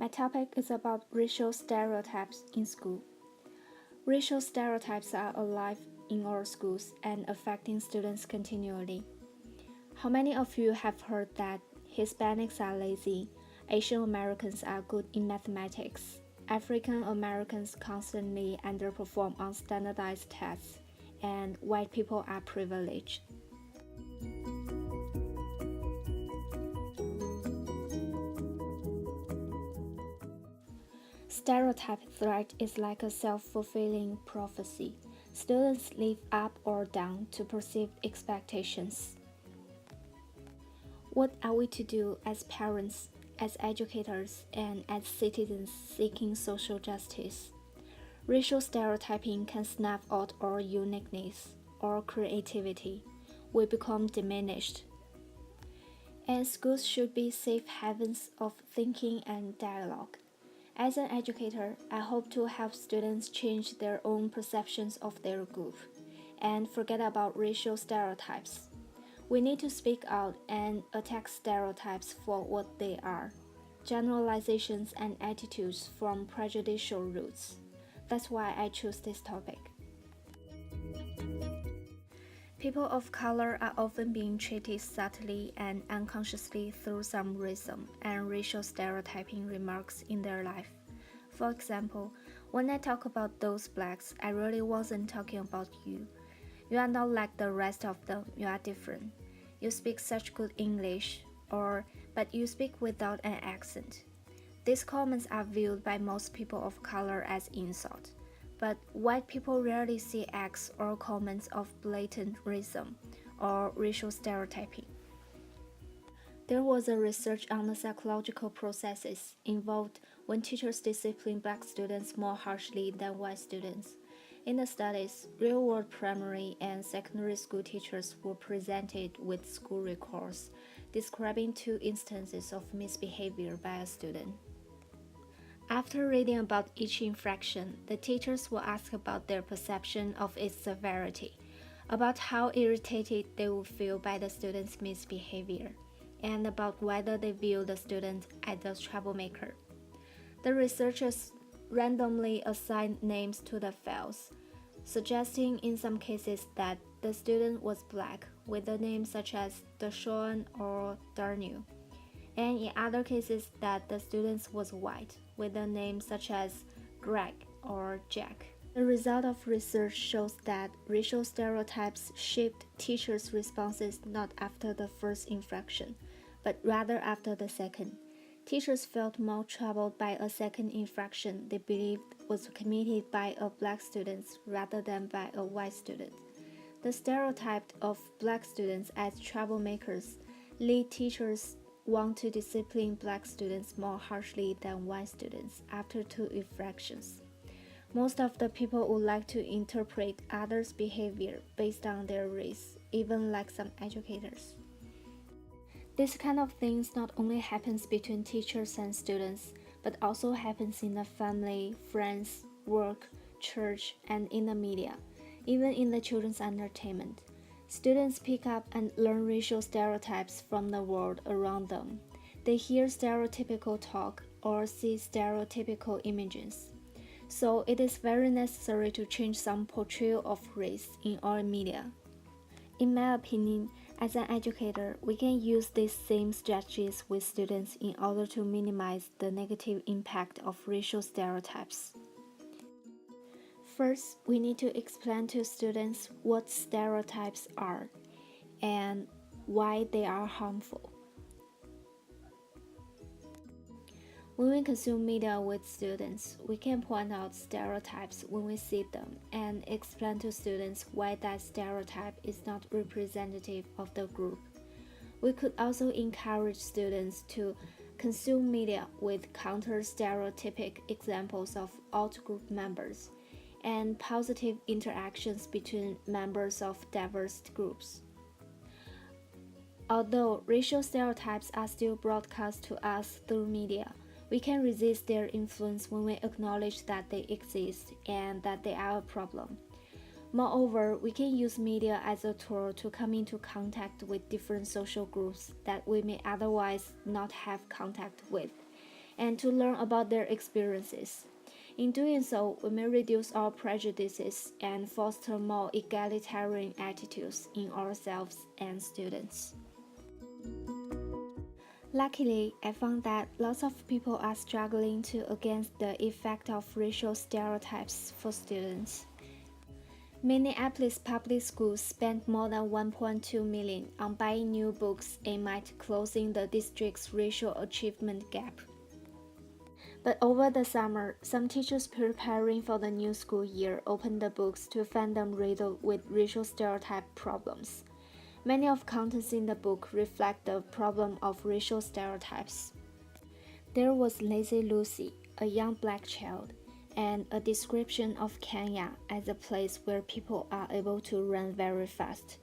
My topic is about racial stereotypes in school. Racial stereotypes are alive in our schools and affecting students continually. How many of you have heard that Hispanics are lazy, Asian Americans are good in mathematics, African Americans constantly underperform on standardized tests, and white people are privileged? Stereotype threat is like a self-fulfilling prophecy. Students live up or down to perceived expectations. What are we to do as parents, as educators, and as citizens seeking social justice? Racial stereotyping can snuff out our uniqueness or creativity. We become diminished. And schools should be safe havens of thinking and dialogue. As an educator, I hope to help students change their own perceptions of their group and forget about racial stereotypes. We need to speak out and attack stereotypes for what they are, generalizations and attitudes from prejudicial roots. That's why I chose this topic. People of color are often being treated subtly and unconsciously through some racism and racial stereotyping remarks in their life. For example, when I talk about those blacks, I really wasn't talking about you. You are not like the rest of them, you are different. You speak such good English, but you speak without an accent. These comments are viewed by most people of color as insult. But white people rarely see acts or comments of blatant racism or racial stereotyping. There was a research on the psychological processes involved when teachers discipline black students more harshly than white students. In the studies, real-world primary and secondary school teachers were presented with school records describing 2 instances of misbehavior by a student. After reading about each infraction, the teachers will ask about their perception of its severity, about how irritated they would feel by the student's misbehavior, and about whether they view the student as a troublemaker. The researchers randomly assigned names to the files, suggesting in some cases that the student was black with a name such as Deshaun or Darnell, and in other cases that the student was white with a name such as Greg or Jack. The result of research shows that racial stereotypes shaped teachers' responses not after the first infraction, but rather after the second. Teachers felt more troubled by a second infraction they believed was committed by a black student rather than by a white student. The stereotype of black students as troublemakers lead teachers want to discipline black students more harshly than white students after 2 infractions. Most of the people would like to interpret others' behavior based on their race, even like some educators. This kind of things not only happens between teachers and students, but also happens in the family, friends, work, church, and in the media, even in the children's entertainment. Students pick up and learn racial stereotypes from the world around them. They hear stereotypical talk or see stereotypical images. So it is very necessary to change some portrayal of race in our media. In my opinion, as an educator, we can use these same strategies with students in order to minimize the negative impact of racial stereotypes. First, we need to explain to students what stereotypes are and why they are harmful. When we consume media with students, we can point out stereotypes when we see them and explain to students why that stereotype is not representative of the group. We could also encourage students to consume media with counter-stereotypic examples of out-group members and positive interactions between members of diverse groups. Although racial stereotypes are still broadcast to us through media, we can resist their influence when we acknowledge that they exist and that they are a problem. Moreover, we can use media as a tool to come into contact with different social groups that we may otherwise not have contact with, and to learn about their experiences. In doing so, we may reduce our prejudices and foster more egalitarian attitudes in ourselves and students. Luckily, I found that lots of people are struggling to against the effect of racial stereotypes for students. Minneapolis public schools spent more than $1.2 million on buying new books aimed at closing the district's racial achievement gap. But over the summer, some teachers preparing for the new school year opened the books to find them riddled with racial stereotype problems. Many of contents in the book reflect the problem of racial stereotypes. There was Lazy Lucy, a young black child, and a description of Kenya as a place where people are able to run very fast.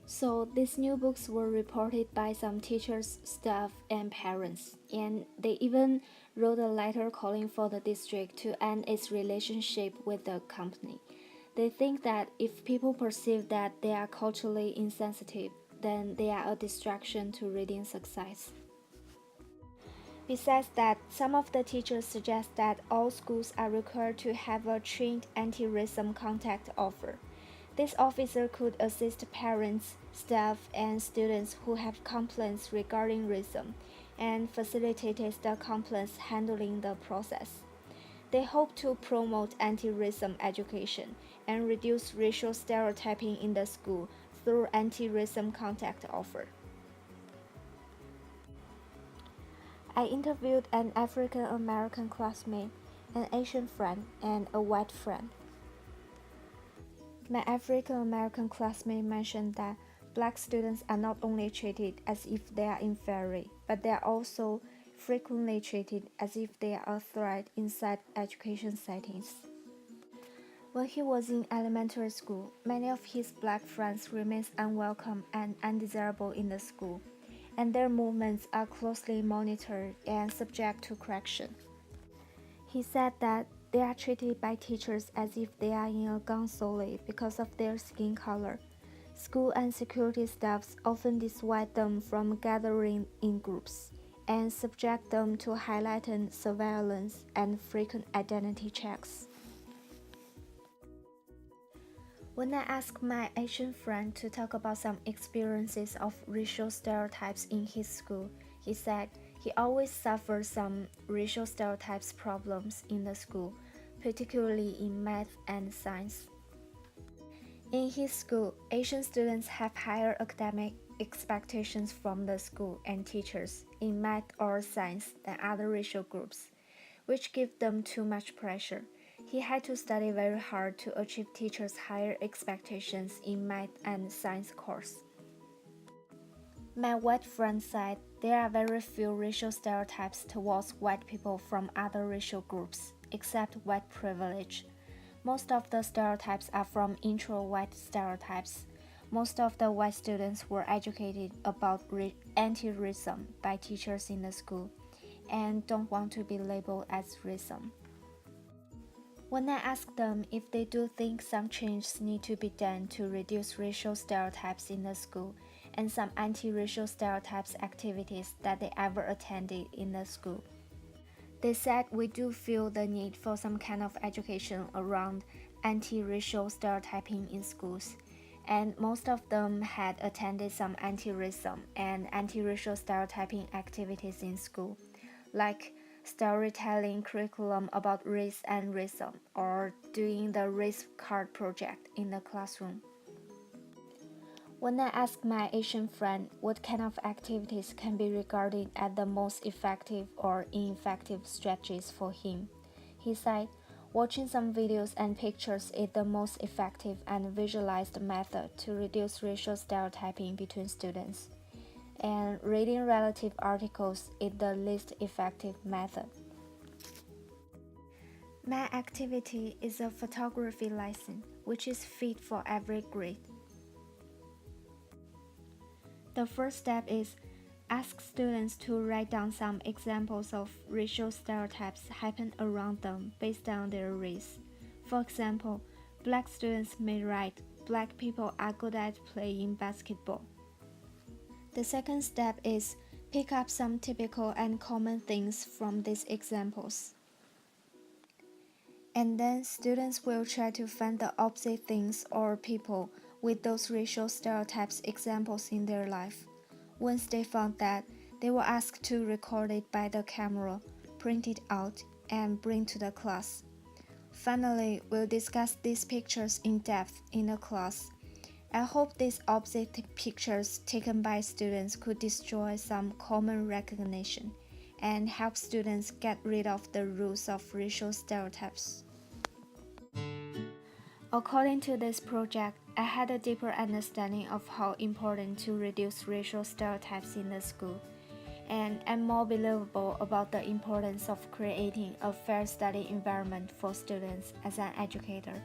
So these new books were reported by some teachers, staff, and parents, and they even wrote a letter calling for the district to end its relationship with the company. They think that if people perceive that they are culturally insensitive, then they are a distraction to reading success. Besides that, some of the teachers suggest that all schools are required to have a trained anti-racism contact officer. This officer could assist parents, staff, and students who have complaints regarding racism and facilitates the complaints handling the process. They hope to promote anti-racism education and reduce racial stereotyping in the school through anti-racism contact offer. I interviewed an African American classmate, an Asian friend, and a white friend. My African American classmate mentioned that black students are not only treated as if they are inferior, but they are also frequently treated as if they are a threat inside education settings. When he was in elementary school, many of his black friends remained unwelcome and undesirable in the school, and their movements are closely monitored and subject to correction. He said that they are treated by teachers as if they are in a gang solely because of their skin color. School and security staffs often dissuade them from gathering in groups and subject them to heightened surveillance and frequent identity checks. When I asked my Asian friend to talk about some experiences of racial stereotypes in his school, he said he always suffered some racial stereotypes problems in the school, particularly in math and science. In his school, Asian students have higher academic expectations from the school and teachers in math or science than other racial groups, which give them too much pressure. He had to study very hard to achieve teachers' higher expectations in math and science course. My white friend said there are very few racial stereotypes towards white people from other racial groups, except white privilege. Most of the stereotypes are from intro-white stereotypes. Most of the white students were educated about anti-racism by teachers in the school and don't want to be labeled as racism. When I asked them if they do think some changes need to be done to reduce racial stereotypes in the school and some anti-racial stereotypes activities that they ever attended in the school, they said we do feel the need for some kind of education around anti-racial stereotyping in schools, and most of them had attended some anti-racism and anti-racial stereotyping activities in school, like storytelling curriculum about race and racism, or doing the race card project in the classroom. When I asked my Asian friend what kind of activities can be regarded as the most effective or ineffective strategies for him, he said watching some videos and pictures is the most effective and visualized method to reduce racial stereotyping between students, and reading relative articles is the least effective method. My activity is a photography lesson, which is fit for every grade. The first step is ask students to write down some examples of racial stereotypes happen around them based on their race. For example, black students may write, "Black people are good at playing basketball." The second step is Pick up some typical and common things from these examples. And then students will try to find the opposite things or people with those racial stereotypes examples in their life. Once they found that, they were asked to record it by the camera, print it out, and bring to the class. Finally, we'll discuss these pictures in depth in the class. I hope these opposite pictures taken by students could destroy some common recognition and help students get rid of the rules of racial stereotypes. According to this project, I had a deeper understanding of how important to reduce racial stereotypes in the school, and I'm more believable about the importance of creating a fair study environment for students as an educator.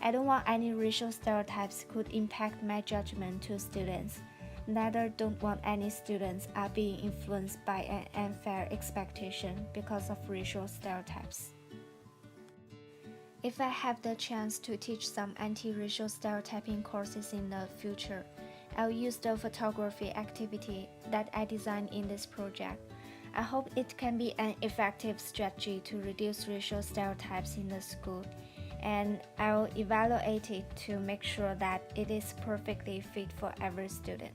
I don't want any racial stereotypes could impact my judgment to students. Neither don't want any students are being influenced by an unfair expectation because of racial stereotypes. If I have the chance to teach some anti-racial stereotyping courses in the future, I'll use the photography activity that I designed in this project. I hope it can be an effective strategy to reduce racial stereotypes in the school, and I'll evaluate it to make sure that it is perfectly fit for every student.